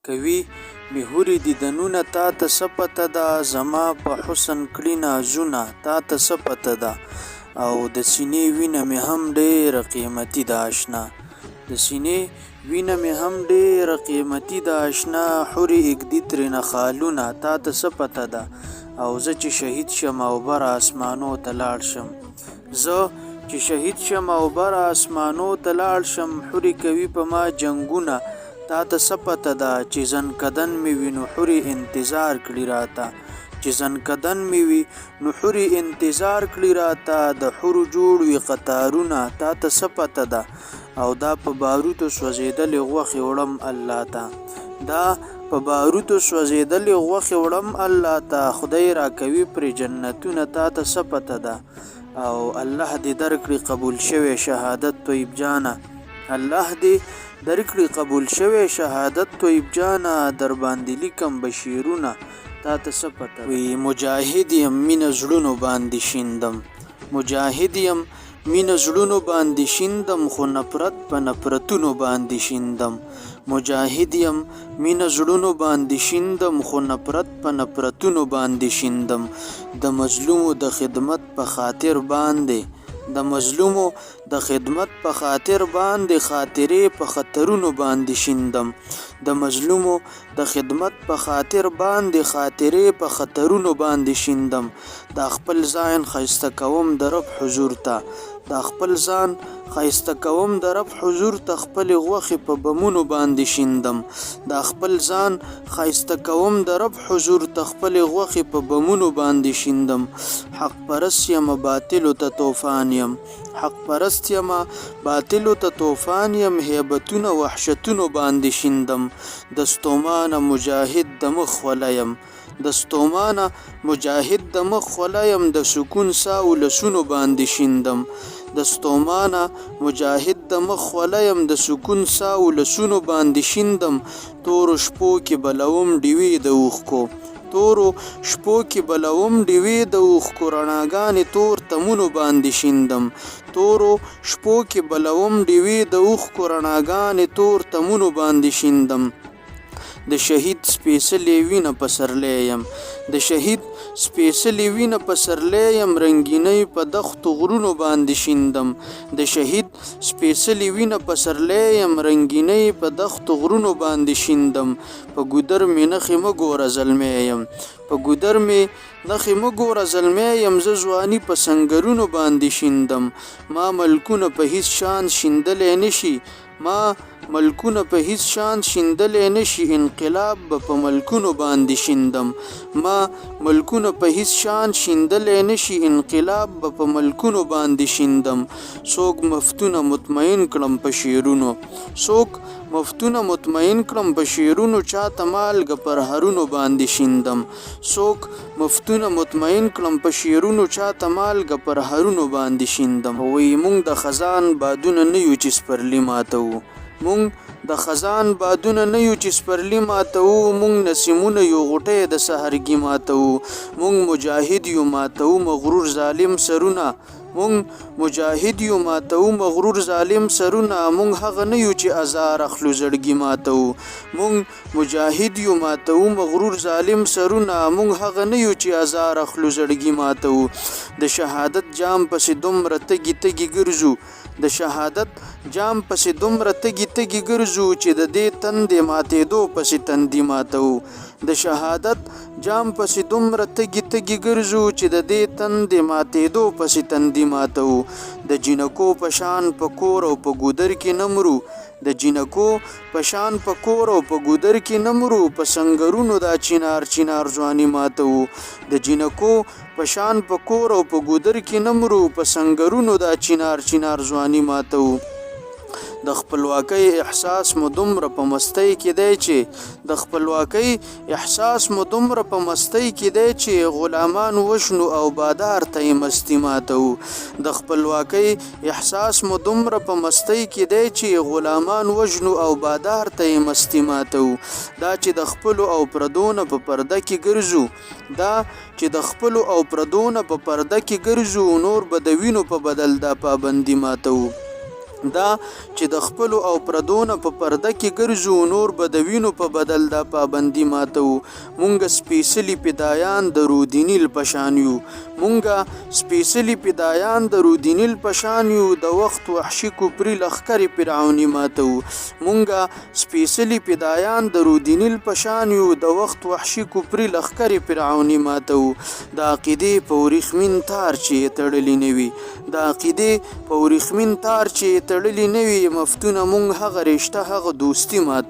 کوي مهوري دیدنونه تا ته څه پته ده زما په حسن کړي نازونه تا ته څه پته ده او د سینې وینه مې هم ډېره قیمتي ده اشنا د سینې وینه مې هم ډېره قیمتي ده اشنا حورې اږدي ترېنه خالونه تا ته څه پته ده او زه چې شهید شم او بر اسمانو ته لاړ شم زه چې شهید شم او بر اسمانو ته لاړ شم حورې کوي په ما جنګونه تا ته څه پته ده چې زنکدن مې وي نو حورې انتظار کړي راته چې زنکدن مې وي نو حورې انتظار کړي راته د حورو جوړ وي قطارونه تا ته څه پته ده او دا په باروتو سوځېدلې غوښې وړم الله ته دا په باروتو سوځېدلې غوښې وړم الله ته خدای راکوي پرې جنتونه تا ته څه پته ده او الله دې درکړي قبول شوی شهادت طیب جانه الله دې درکړي قبول شوی شهادت طیب جانه در باندې لیکم بشیرونه تا ته څه پته وي مجاهد یم مینه زړونو باندې شیندم مجاهد یم مینه زړونو باندې شیندم خو نفرت په نفرتونو باندې شیندم مجاهد یم مینه زړونو باندې شیندم خو نفرت په نفرتونو باندې شیندم د مظلومو د خدمت په خاطر باندې د مظلومو د خدمت په خاطر باندې خاطرې په خطرونو باندې شیندم د مظلومو د خدمت په خاطر باندې خاطرې په خطرونو باندې شیندم دا خپل ځان ښایسته کوم د رب حضور ته دا خپل ځان ښایسته کوم د رب حضور ته خپلې غوښې په بمونو باندې شیندم دا خپل ځان ښایسته کوم د رب حضور ته خپلې غوښې په بمونو باندې شیندم حق پرست یم باطلو ته طوفان یم حق پرست یم باطلو ته طوفان یم هیبتونه وحشتونو باندې شیندم د ستومانه مجاهد د مخ ولایم د ستومانه مجاهد د مخ ولایم د سکون سا ولسونو باندې شیندم د ستومانه مجاهد د مخ ولایم د سکون سا ولسونو باندې شیندم تورو شپو کې بلوم ډیوې د اوښکو تورو شپو کې بلوم ډیوې د اوښکو رڼاګانې تور تمونو باندې شیندم تورو شپو کې بلوم ډیوې د اوښکو رڼاګانې تور تمونو باندې شیندم د شهید سپېڅلې وینه پسرلی یم د شهید سپېڅلې وینه پسرلی یم رنګینۍ په دښتو غرونو باندې شیندم د شهید سپېڅلې وینه پسرلی یم رنګینۍ په دښتو غرونو باندې شیندم په ګودر مې نښې مه ګوره زلمی یم په ګودر مې نښې مه ګوره زلمی یم زه ځواني په سنګرونو باندې شیندم ما ملکونه په هیڅ شان شیندلی نشي ما ملکونه په هیڅ شان شیندلی نشي انقلاب به په ملکونو باندې شیندم ما ملکونه په هیڅ شان شیندلی نشي انقلاب به په ملکونو باندې شیندم څوک مفتونه مطمئن کړم په شعرونو څوک مفتونه مطمئن کړم په شعرونو چاته مالګه پر هرونو باندې شیندم څوک مفتونه مطمئن کړم په شعرونو چاته مالګه پر هرونو باندې شیندم وی مونږ د خزان بادونه نه یو چې سپرلي ماتوو مونږ د خزان بادونه نه یو چې سپرلي ماتوو مونږ نسیمونه یو غوټۍ د سحرګي ماتوو مونږ مجاهد یو ماتوو مغرور ظالم سرونه مونږ مجاهد یو ماتوو مغرور ظالم سرونه مونږ هغه نه یو چې ازار اخلو زړګي ماتوو مونږ مجاهد یو ماتوو مغرور ظالم سرونه مونږ هغه نه یو چې ازار اخلو زړګي ماتوو د شهادت جام پسې دومره تږي تږي ګرځو د شهادت جام پسې دومره تږي تږي ګرځو چې د دې تندې ماتېدو پسې تندي ماتوو د شهادت جام پسې دومره تږي تږي ګرځو چې د دې تندې ماتېدو پسې تندي ماتوو د جینکو په شان په کور او په ګودر کې نه مرو د جینکو په شان په کور او په ګودر کې نه مرو په سنګرونو دا چینار چینار ځواني ماتوو د جینکو په شان په کور او په ګودر کې نه مرو په سنګرونو دا چینار چینار ځواني ماتوو د خپلواکۍ احساس مو دومره په مستۍ کې دی چې د خپلواکۍ احساس مو دومره په مستۍ کې دی چې غلامان وشنو او بادار ته یې مستي ماتوو د خپلواکۍ احساس مو دومره په مستۍ کې دی چې غلامان وشنو او بادار ته یې مستي ماتوو دا چې د خپلو او پردونه په پرده کې ګرځو دا چې د خپلو او پردونه په پرده کې ګرځو نور به د وینو په بدل دا پابندي ماتوو دا چې د خپلو او پردونه په پرده کې ګرځو نور به د وینو په بدل دا پابندي ماتو مونږ سپیڅلي فدایان د رودینیل پشان یو مونږ سپیڅلي فدایان د رودینیل پشان یو د وخت وحشي کوپری لخکرې فرعوني ماتو مونږ سپیڅلي فدایان د رودینیل پشان یو د وخت وحشي کوپری لخکرې فرعوني ماتو د عقیدې په ورېښمین تار چې تړلې نه وي د عقیدې په ورېښمین تار چې تړلی نه وي مفتونه مونږ هغه رشته هغه دوستي ماتو